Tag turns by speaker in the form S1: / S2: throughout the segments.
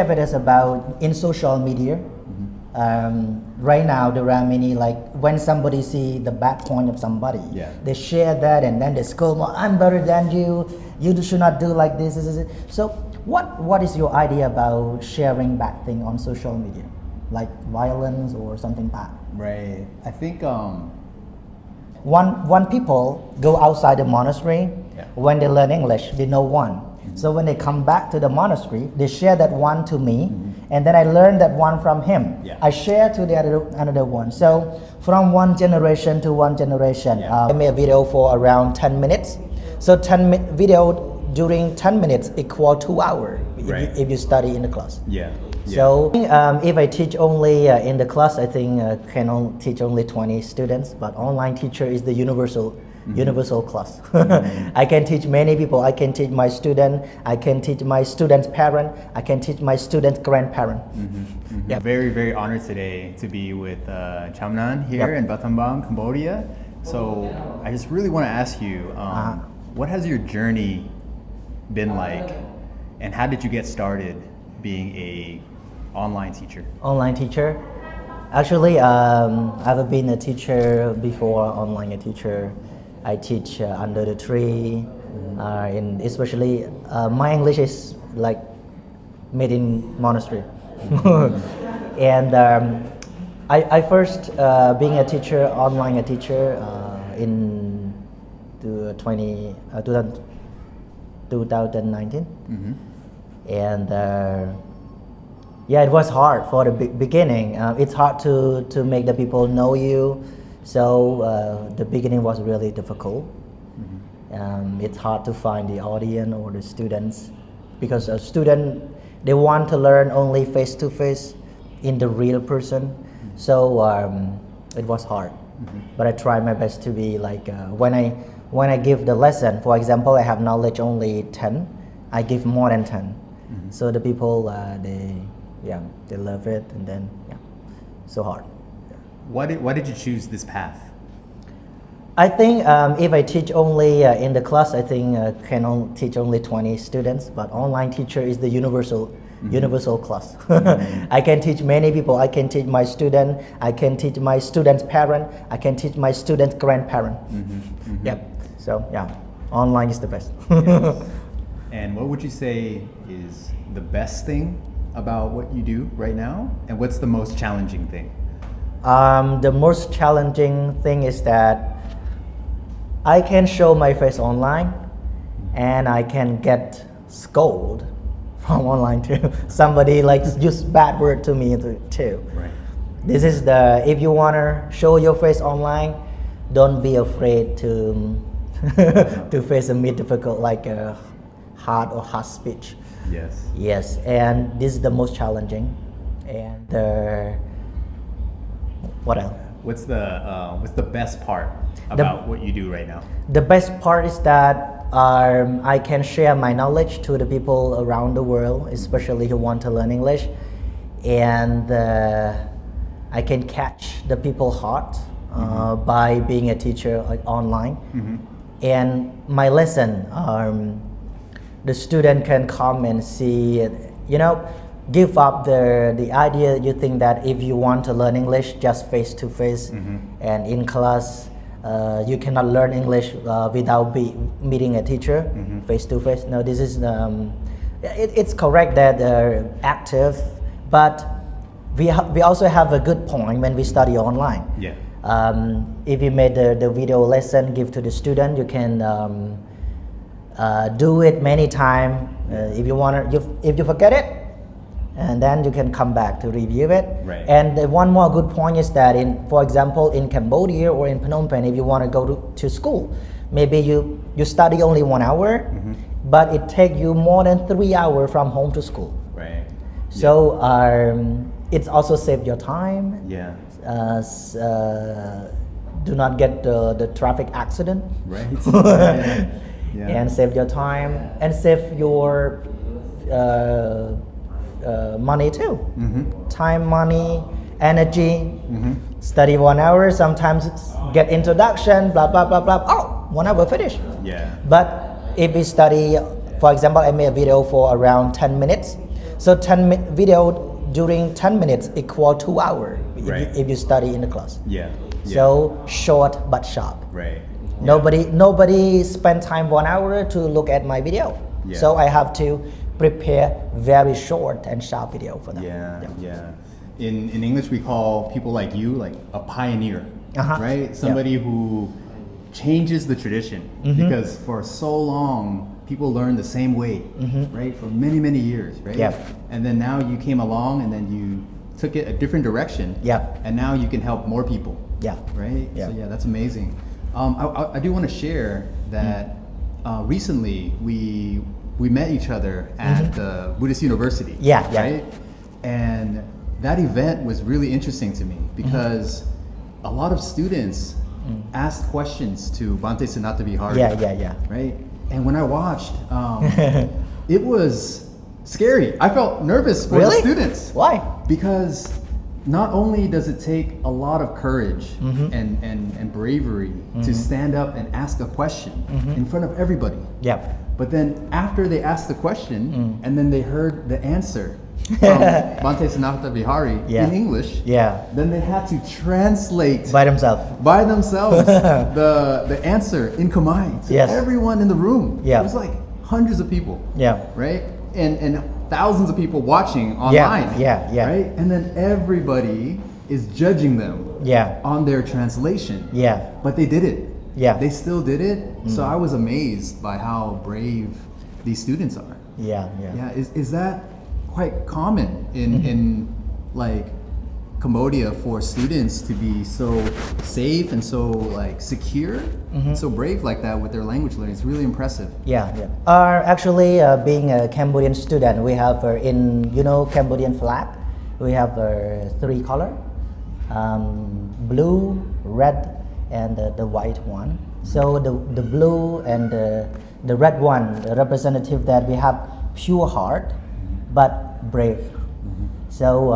S1: If it is about in social media, right now there are many like when somebody see the bad point of somebody,
S2: Yeah.
S1: they share that and then they scold, "Well, I'm better than you. You should not do like this." So what is your idea about sharing bad thing on social media, like violence or something bad?
S2: Right. I think
S1: One people go outside the monastery.
S2: Yeah.
S1: When they learn English, they know one. So when they come back to the monastery, they share that one to me, and then I learn that one from him.
S2: Yeah.
S1: I share to the another one. So from one generation to one generation,
S2: Yeah.
S1: I made a video for around 10 minutes. So 10 video during 10 minutes equal 2 hours
S2: Right.
S1: if you study in the class.
S2: yeah.
S1: So if I teach only in the class, I think can teach only 20 students. But online teacher is the universal class. I can teach many people. I can teach my student. I can teach my student's parent. I can teach my student's grandparent.
S2: Yeah. Very, very honored today to be with Chamnan here in Battambang, Cambodia. So I just really want to ask you, what has your journey been like, and how did you get started being a online teacher?
S1: Online teacher. Actually, I've been a teacher before. Online a teacher. I teach under the tree, and especially my English is like made in monastery. And I first being a teacher, online a teacher in 2019, and yeah, it was hard for the beginning. It's hard to make the people know you. So the beginning was really difficult. It's hard to find the audience or the students because a student, they want to learn only face to face in the real person. So it was hard. But I try my best to be like when I give the lesson, for example, I have knowledge only 10, I give more than 10. So the people they love it, and then so hard.
S2: Why did you choose this path?
S1: I think if I teach only in the class, I think can teach only 20 students. But online teacher is the universal class. I can teach many people. I can teach my student. I can teach my student's parent. I can teach my student's grandparent. Yep. So online is the best.
S2: Yes. And what would you say is the best thing about what you do right now, and what's the most challenging thing?
S1: The most challenging thing is that I can show my face online, and I can get scolded from online too. Somebody like use bad word to me too.
S2: Right.
S1: This is if you wanna show your face online, don't be afraid to to face a difficult like hard or harsh speech.
S2: Yes.
S1: Yes, and this is the most challenging. And what else?
S2: What's the best part about what you do right now?
S1: The best part is that I can share my knowledge to the people around the world, especially who want to learn English, and I can catch the people's heart by being a teacher like online. And my lesson, the student can come and see, give up the idea you think that if you want to learn English just face to face and in class, you cannot learn English without meeting a teacher face to face. No, this is it's correct that they're active, but we also have a good point when we study online.
S2: Yeah.
S1: If you made the video lesson give to the student, you can do it many times. If you want to, if you forget it, and then you can come back to review it.
S2: Right.
S1: And one more good point is that for example, in Cambodia or in Phnom Penh, if you want to go to school, maybe you study only 1 hour, but it takes you more than 3 hours from home to school.
S2: Right.
S1: So it's also save your time.
S2: Yeah.
S1: Do not get the traffic accident.
S2: Right. Yeah.
S1: And save your time and save your money too. Time, money, energy. Study 1 hour, sometimes get introduction, blah blah blah blah. Oh, 1 hour finish.
S2: Yeah.
S1: But if we study, for example, I made a video for around 10 minutes. So 10 video during 10 minutes equal 2 hours
S2: Right.
S1: if you study in the class.
S2: Yeah.
S1: So short but sharp.
S2: Right.
S1: Nobody spend time 1 hour to look at my video.
S2: Yeah.
S1: So I have to prepare very short and sharp video for them.
S2: Yeah. In English, we call people like you like a pioneer, right? Somebody who changes the tradition because for so long people learned the same way, right? For many years, right?
S1: Yeah.
S2: And then now you came along and then you took it a different direction.
S1: Yeah.
S2: And now you can help more people.
S1: Yeah.
S2: Right.
S1: Yeah.
S2: So yeah, that's amazing. I do want to share that recently we met each other at the Buddhist University.
S1: Yeah.
S2: Right. And that event was really interesting to me because a lot of students asked questions to Bhante Sanata Vihari.
S1: Yeah.
S2: Right. And when I watched, it was scary. I felt nervous for the students.
S1: Why?
S2: Because not only does it take a lot of courage and bravery to stand up and ask a question in front of everybody.
S1: Yeah.
S2: But then after they asked the question and then they heard the answer from Bhante Sanata Vihari in English, then they had to translate
S1: By themselves.
S2: the answer in Khmer to everyone in the room. It was like hundreds of people. Right? And thousands of people watching online. Right? And then everybody is judging them on their translation. But they did it. They still did it. So I was amazed by how brave these students are. Is that quite common in like Cambodia for students to be so safe and so like secure, so brave like that with their language learning? It's really impressive.
S1: Actually, being a Cambodian student, we have in Cambodian flag, we have 3 color, blue, red, and the white one. So the blue and the red one, the representative that we have pure heart, but brave. So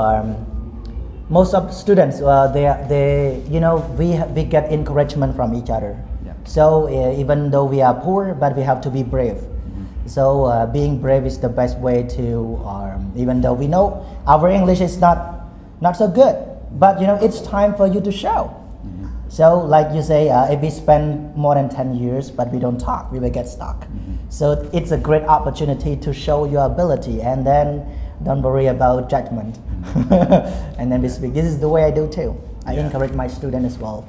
S1: most of students, we get encouragement from each other. So even though we are poor, but we have to be brave. So being brave is the best way to, even though we know our English is not so good, but it's time for you to show. So like you say, if we spend more than 10 years but we don't talk, we will get stuck. So it's a great opportunity to show your ability, and then don't worry about judgment. And then we speak. This is the way I do too. I encourage my student as well.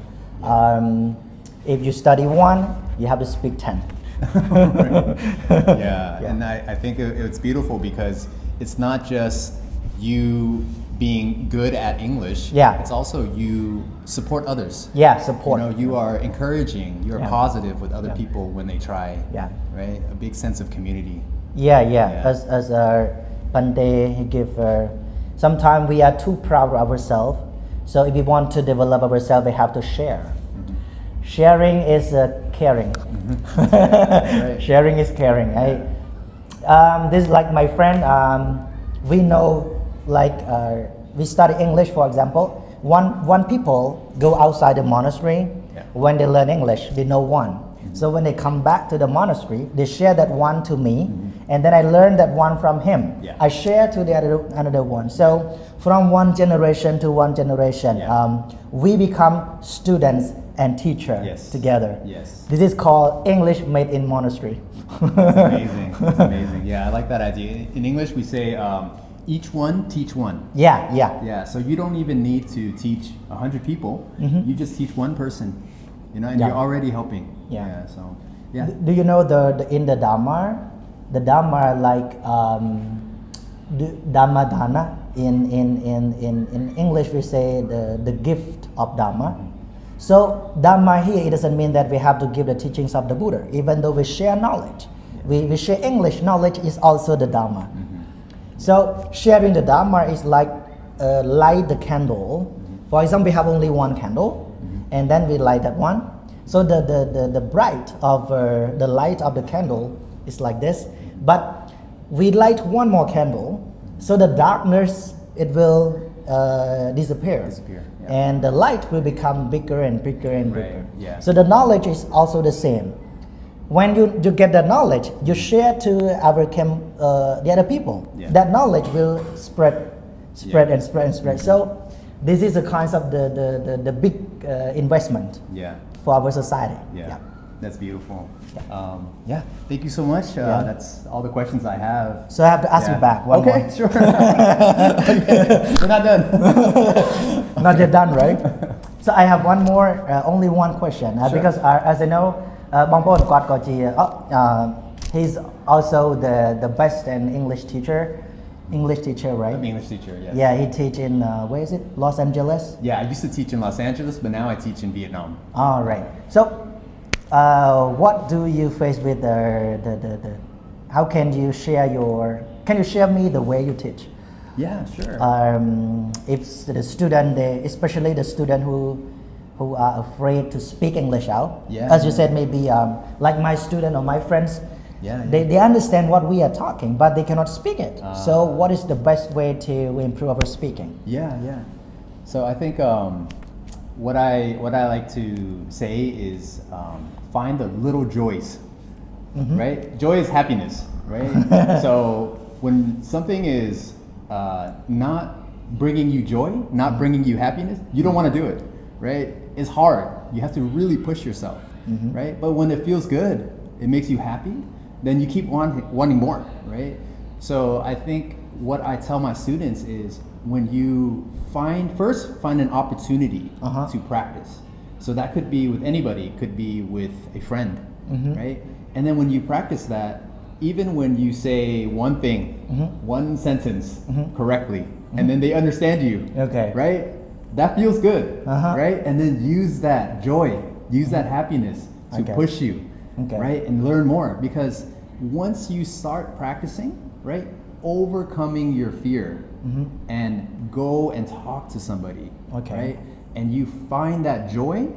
S1: If you study 1, you have to speak 10.
S2: And I think it's beautiful because it's not just you being good at English, it's also you support others.
S1: Support.
S2: You are encouraging, you're positive with other people when they try. Right? A big sense of community.
S1: As Bhante, he give, sometimes we are too proud of ourselves. So if we want to develop ourselves, we have to share. Sharing is caring. Sharing is caring. This is like my friend, we know, like we study English, for example. One people go outside the monastery. When they learn English, they know one. So when they come back to the monastery, they share that one to me, and then I learn that one from him. I share to the another one. So from one generation to one generation, we become students and teachers together. This is called English made in monastery.
S2: That's amazing. That's amazing. I like that idea. In English, we say each one teach one. So you don't even need to teach 100 people. You just teach one person, and you're already helping.
S1: Do you know in the Dharma, like Dhamma Dana, in English we say the gift of Dharma. So Dhamma here, it doesn't mean that we have to give the teachings of the Buddha. Even though we share knowledge, we share English, knowledge is also the Dharma. So sharing the Dharma is like light the candle. For example, we have only one candle, and then we light that one. So the bright of the light of the candle is like this, but we light one more candle, so the darkness, it will disappear. And the light will become bigger and bigger and bigger. So the knowledge is also the same. when you get that knowledge, you share to the other people.
S2: Yeah.
S1: That knowledge will spread
S2: Yeah.
S1: and spread and spread. So this is a kind of the big investment
S2: Yeah.
S1: for our society.
S2: Yeah. That's beautiful.
S1: Yeah.
S2: Yeah. Thank you so much.
S1: Yeah.
S2: That's all the questions I have.
S1: So I have to ask you back one
S2: Okay,
S1: more.
S2: sure. Okay. We're not done.
S1: Not yet done, right? So I have one more, only one question,
S2: Sure.
S1: because as I know, បងប្អូនគាត់ក៏ជា he's also the best in English teacher, right?
S2: I'm an English teacher, yes.
S1: Yeah, he teach in where is it? Los Angeles.
S2: Yeah, I used to teach in Los Angeles, but now I teach in Vietnam.
S1: All right. So, what do you face with the how can you share can you share me the way you teach?
S2: Yeah, sure.
S1: If the student, especially the student who are afraid to speak English out,
S2: Yeah.
S1: as you said, maybe like my student or my friends,
S2: Yeah,
S1: they understand what we are talking, but they cannot speak it. So, what is the best way to improve our speaking?
S2: Yeah. So I think what I like to say is find the little joys, right? Joy is happiness, right? So when something is not bringing you joy, not bringing you happiness, you don't want to do it, right? It's hard. You have to really push yourself, right? But when it feels good, it makes you happy, then you keep wanting more, right? So I think what I tell my students is when you find an opportunity to practice. So that could be with anybody, it could be with a friend, right? And then when you practice that, even when you say one thing, one sentence correctly, and then they understand you,
S1: Okay.
S2: right? That feels good, right? And then use that joy, use that happiness to
S1: Okay.
S2: push you,
S1: Okay.
S2: right? And learn more, because once you start practicing, right, overcoming your fear and go and talk to somebody,
S1: Okay.
S2: right? And you find that joy,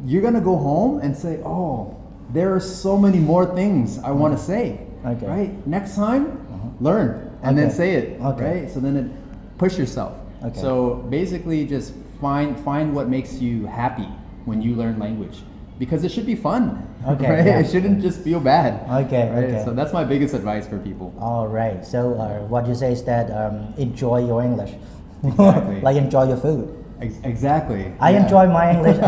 S2: you're gonna go home and say, oh, there are so many more things I want to say,
S1: Okay.
S2: right? Next time, learn and then
S1: Okay.
S2: say it,
S1: Okay.
S2: right? So then push yourself.
S1: Okay.
S2: So basically just find what makes you happy when you learn language, because it should be fun,
S1: Okay,
S2: right?
S1: yeah.
S2: It shouldn't just feel bad.
S1: Okay,
S2: right?
S1: okay.
S2: So that's my biggest advice for people.
S1: All right. So what you say is that enjoy your English,
S2: Exactly.
S1: like enjoy your food.
S2: Exactly.
S1: I
S2: yeah.
S1: enjoy my English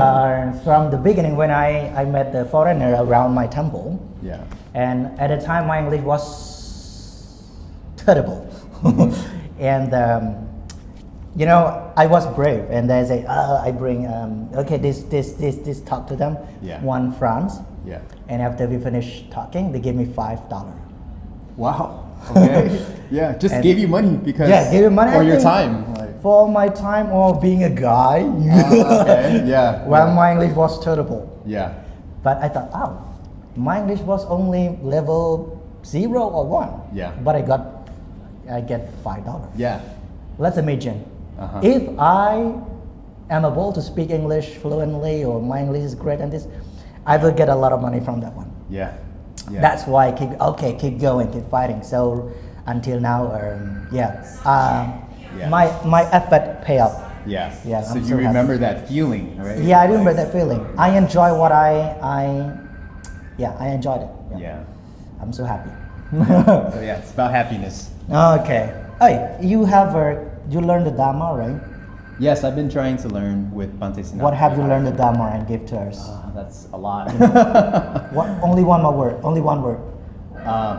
S1: from the beginning when I met the foreigner around my temple,
S2: Yeah.
S1: and at the time my English was terrible, and you know I was brave, and they say I bring okay this talk to them,
S2: Yeah.
S1: one France,
S2: Yeah.
S1: and after we finish talking they give me $5.
S2: Wow. Okay. Yeah. Just
S1: And-
S2: gave you money because
S1: Yeah, give me money
S2: for
S1: I
S2: your
S1: think,
S2: time. Like,
S1: for my time or being a guy.
S2: okay. Yeah.
S1: Well,
S2: yeah.
S1: my English was terrible.
S2: Yeah.
S1: But I thought, oh, my English was only level 0 or 1.
S2: Yeah.
S1: But I get $5.
S2: Yeah.
S1: Let's imagine.
S2: Uh-huh.
S1: If I am able to speak English fluently or my English is great and this, I will get a lot of money from that one.
S2: Yeah. Yeah.
S1: That's why I keep going, keep fighting. So until now,
S2: Yeah.
S1: my effort pay off.
S2: Yeah.
S1: Yeah,
S2: So
S1: I'm
S2: you
S1: so happy.
S2: remember that feeling, right?
S1: Yeah, I remember that feeling. I enjoy what I enjoyed it.
S2: Yeah.
S1: I'm so happy.
S2: So yeah, it's about happiness.
S1: Okay. Hey, you learned the Dharma, right?
S2: Yes, I've been trying to learn with Bante Sinat.
S1: What have you learned the Dharma and give to us?
S2: That's a lot.
S1: Only one more word. Only one word.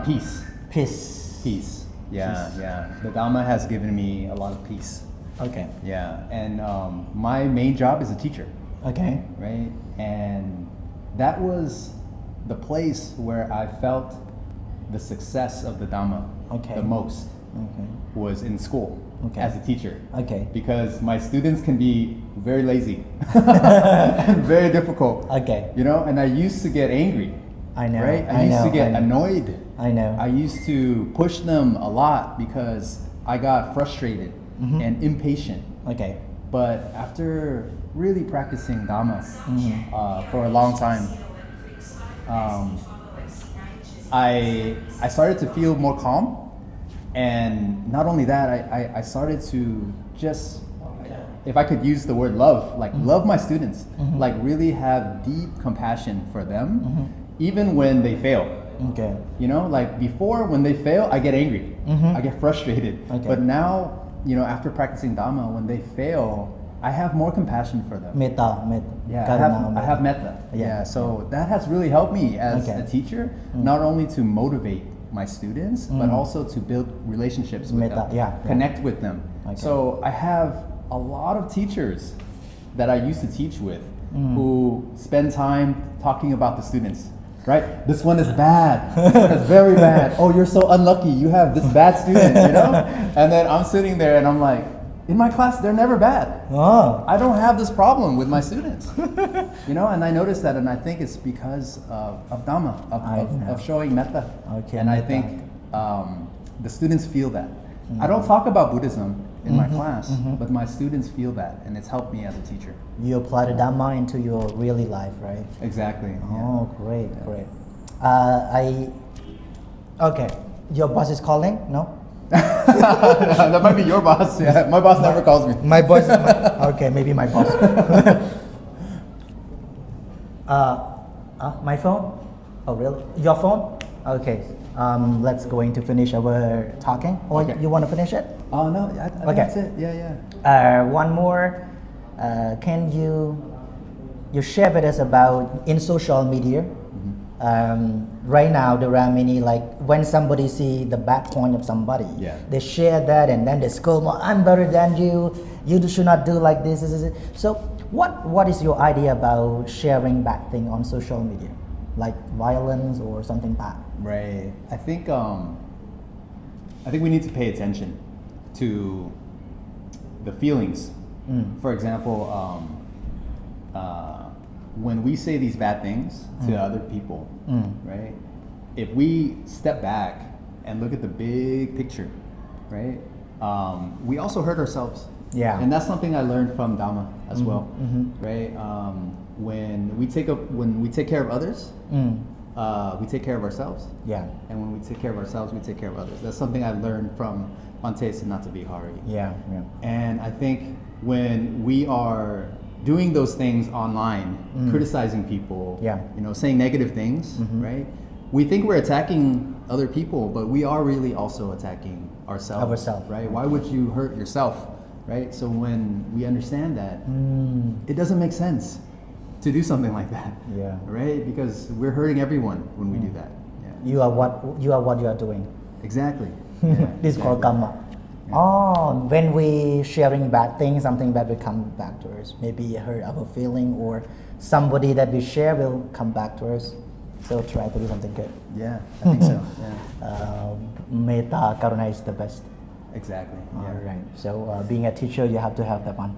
S2: Peace.
S1: Peace.
S2: Peace. Yeah, yeah. The Dhamma has given me a lot of peace.
S1: Okay.
S2: Yeah, and my main job is a teacher,
S1: Okay.
S2: right? And that was the place where I felt the success of the Dhamma
S1: Okay.
S2: the most.
S1: Okay.
S2: Was in school
S1: Okay.
S2: as a teacher.
S1: Okay.
S2: Because my students can be very lazy and very difficult.
S1: Okay.
S2: You know, and I used to get angry.
S1: I know.
S2: Right?
S1: I
S2: I used
S1: know,
S2: to get
S1: I know.
S2: annoyed.
S1: I know.
S2: I used to push them a lot because I got frustrated and impatient.
S1: Okay.
S2: But after really practicing Dhamma for a long time, I started to feel more calm. And not only that, I started to just, if I could use the word love, like love my students, like really have deep compassion for them even when they fail.
S1: Okay.
S2: You know, like before when they fail, I get angry. I get frustrated.
S1: Okay.
S2: But now, you know, after practicing Dhamma, when they fail, I have more compassion for them.
S1: Metta.
S2: Yeah,
S1: Karuna,
S2: I have metta.
S1: Yeah.
S2: So that has really helped me as
S1: Okay.
S2: a teacher, not only to motivate my students, but also to build relationships with
S1: Metta,
S2: them,
S1: yeah.
S2: connect with them.
S1: Okay.
S2: So I have a lot of teachers that I used to teach with who spend time talking about the students. Right? This one is bad. This one is very bad. Oh, you're so unlucky. You have this bad student, you know? And then I'm sitting there and I'm like, in my class, they're never bad.
S1: Oh.
S2: I don't have this problem with my students. You know, and I noticed that, and I think it's because of Dhamma, of showing metta.
S1: Okay,
S2: and I
S1: metta.
S2: think the students feel that. I don't talk about Buddhism in my class, but my students feel that, and it's helped me as a teacher.
S1: You apply the Dhamma into your really life, right?
S2: Exactly.
S1: Oh, great. Okay. Your boss is calling? No?
S2: That might be your boss. Yeah, my boss never calls me.
S1: My boss. Okay, maybe my boss. My phone? Oh, really? Your phone? Okay. Let's going to finish our talking. Or
S2: Okay.
S1: you want to finish it?
S2: Oh no, I think
S1: Okay.
S2: that's it. Yeah.
S1: One more. Can you share with us about in social media? Right now there are many, like when somebody see the bad point of somebody,
S2: Yeah.
S1: they share that and then they scold, "Oh, I'm better than you. You should not do like this." So what is your idea about sharing bad thing on social media, like violence or something bad?
S2: Right. I think we need to pay attention to the feelings. For example, when we say these bad things to other people, right? If we step back and look at the big picture, right? We also hurt ourselves.
S1: Yeah.
S2: And that's something I learned from Dhamma as well, right? When we take care of others, we take care of ourselves.
S1: Yeah.
S2: And when we take care of ourselves, we take care of others. That's something I learned from Bhante Sanatavihari.
S1: Yeah.
S2: And I think when we are doing those things online, criticizing people,
S1: Yeah.
S2: you know, saying negative things, right? We think we're attacking other people, but we are really also attacking ourselves. Right? Why would you hurt yourself, right? So when we understand that, it doesn't make sense to do something like that.
S1: Yeah.
S2: Right? Because we're hurting everyone when we do that. Yeah.
S1: You are what you are doing.
S2: Exactly. Yeah,
S1: This is called karma. Oh, when we sharing bad things, something bad will come back to us. Maybe hurt our feeling, or somebody that we share will come back to us. So try to do something good.
S2: Yeah, I think so. Yeah.
S1: Metta Karuna is the best.
S2: Exactly. Yeah.
S1: All right. So being a teacher, you have to have that one.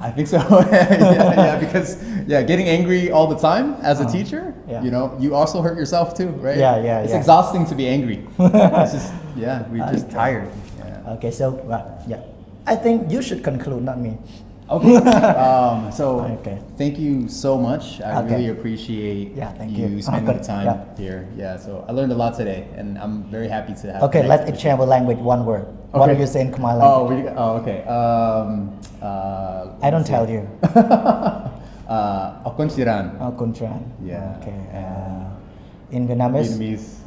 S2: I think so. yeah, because getting angry all the time as a teacher,
S1: Yeah.
S2: you know, you also hurt yourself too, right?
S1: Yeah,
S2: It's
S1: yeah.
S2: exhausting to be angry. It's just, we're just
S1: Okay.
S2: tired. Yeah.
S1: Okay. So I think you should conclude, not me.
S2: Okay. So
S1: Okay.
S2: thank you so much. I
S1: Okay.
S2: really appreciate
S1: Thank you.
S2: spending the time
S1: Yeah.
S2: here. Yeah. So I learned a lot today, and I'm very happy to have.
S1: Okay. Let's
S2: connected with
S1: exchange our language. One word. What
S2: Okay.
S1: are you saying, Khmer
S2: Oh,
S1: language?
S2: okay.
S1: I don't tell you.
S2: Akonchiran.
S1: Oh, Kuntran.
S2: Yeah.
S1: Okay. In Vietnamese,
S2: Vietnamese.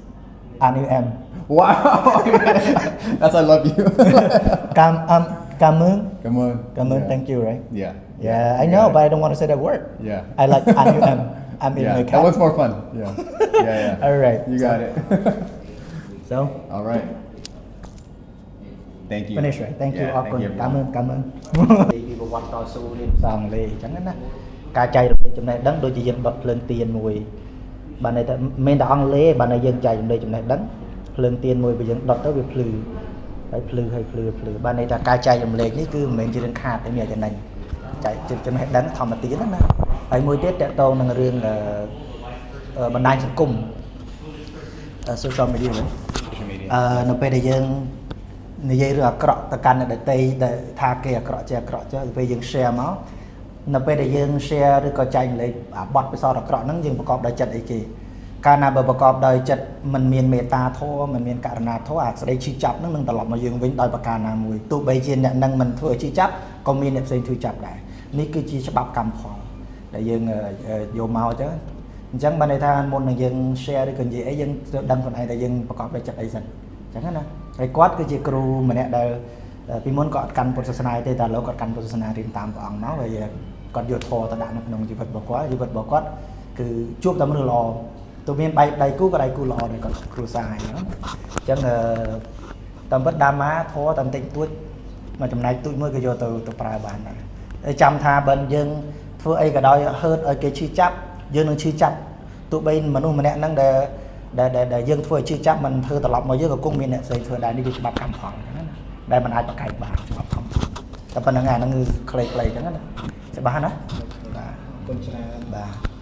S1: Anh.
S2: Wow. That's I love you.
S1: Cảm ơn.
S2: Come on.
S1: Cảm ơn.
S2: Yeah.
S1: Thank you, right?
S2: Yeah.
S1: Yeah, I
S2: you
S1: know,
S2: got
S1: but
S2: it.
S1: I don't want to say that word.
S2: Yeah.
S1: I like anh. I'm in
S2: Yeah.
S1: my
S2: That
S1: car.
S2: one's more fun. Yeah. Yeah.
S1: All right.
S2: You got it.
S1: So
S2: All right. Thank you.
S1: finish right. Thank you.
S2: Yeah,
S1: All
S2: thank you,
S1: cảm ơn.
S2: everyone.
S1: Cảm ơn. ពីប្រវត្តិតស៊ូរៀនផ្សំលេអញ្ចឹងណាការចែករំលែកចំណេះដឹងដូចជាយើងដុតភ្លើងទៀនមួយបានន័យថាមិនតែអង់គ្លេសបានតែយើងចែករំលែកចំណេះដឹងភ្លើងទៀនមួយបើយើងដុតទៅវាភ្លឺហើយភ្លឺបានន័យថាការចែករំលែកនេះគឺមិនមែនជារឿងខាតទេមានតែចំណេញចែកចំណេះដឹងធម្មតាណាហើយមួយទៀតតកតងនឹងរឿងបណ្ដាញសង្គម social media វិញ
S2: Social media.
S1: នៅពេលដែលយើងនិយាយរឿងអាក្រក់ទៅកាន់អ្នកដទៃដែលថាគេអាក្រក់ចេះអាក្រក់ចេះពេលយើង share មកនៅពេលដែលយើង share ឬក៏ចែករំលែកអាបទពិសោធន៍អាក្រក់ហ្នឹងយើងប្រកបដោយចិត្តអីគេកាលណាបើប្រកបដោយចិត្តមិនមានមេត្តាធម៌មិនមានករណាធម៌អាស្ដីឈឺចាប់ហ្នឹងនឹងត្រឡប់មកយើងវិញដោយប្រការណាមួយទោះបីជាអ្នកនឹងមិនធ្វើឲ្យឈឺចាប់ក៏មានអ្នកផ្សេងឈឺចាប់ដែរនេះគឺជាច្បាប់កម្មផលដែលយើងយកមកអញ្ចឹង
S3: ចឹងបានន័យថាមុននឹងយើង share ឬក៏និយាយអីយើងត្រូវដឹងខ្លួនឯងថាយើងប្រកបដោយចិត្តអីសិនចឹងណាហើយគាត់គឺជាគ្រូម្នាក់ដែលពីមុនគាត់អត់កាន់ពុទ្ធសាសនាទេតែឥឡូវគាត់កាន់ពុទ្ធសាសនារៀនតាមព្រះអង្គមកហើយគាត់យកធម៌ទៅដាក់នៅក្នុងជីវិតរបស់គាត់គឺជួបតែមនុស្សល្អទោះមានដៃគូក៏ដៃគូល្អដែរគាត់គ្រួសារហើយអញ្ចឹងតាមពិតដាម៉ាធម៌តែបន្តិចតួចមកចំណែកទូចមួយក៏យកទៅប្រើបានដែរហើយចាំថាបើយើងធ្វើអីក៏ដោយហឺតឲ្យគេឈឺចាប់យើងនឹងឈឺចាប់ទោះបីមនុស្សម្នាក់ហ្នឹងដែលយើងធ្វើឲ្យឈឺចាប់មិនធ្វើត្រឡប់មកយើងក៏គង់មានអ្នកផ្សេងធ្វើដែរនេះគឺច្បាប់កម្មផលអញ្ចឹងណាដែលមិនអាចប្រកែកបានច្បាប់កម្មផលតែប៉ុណ្្នឹងអាហ្នឹងគឺខ្លីៗអញ្ចឹងណាច្បាស់ណាបាទគុំច្រើនបាទ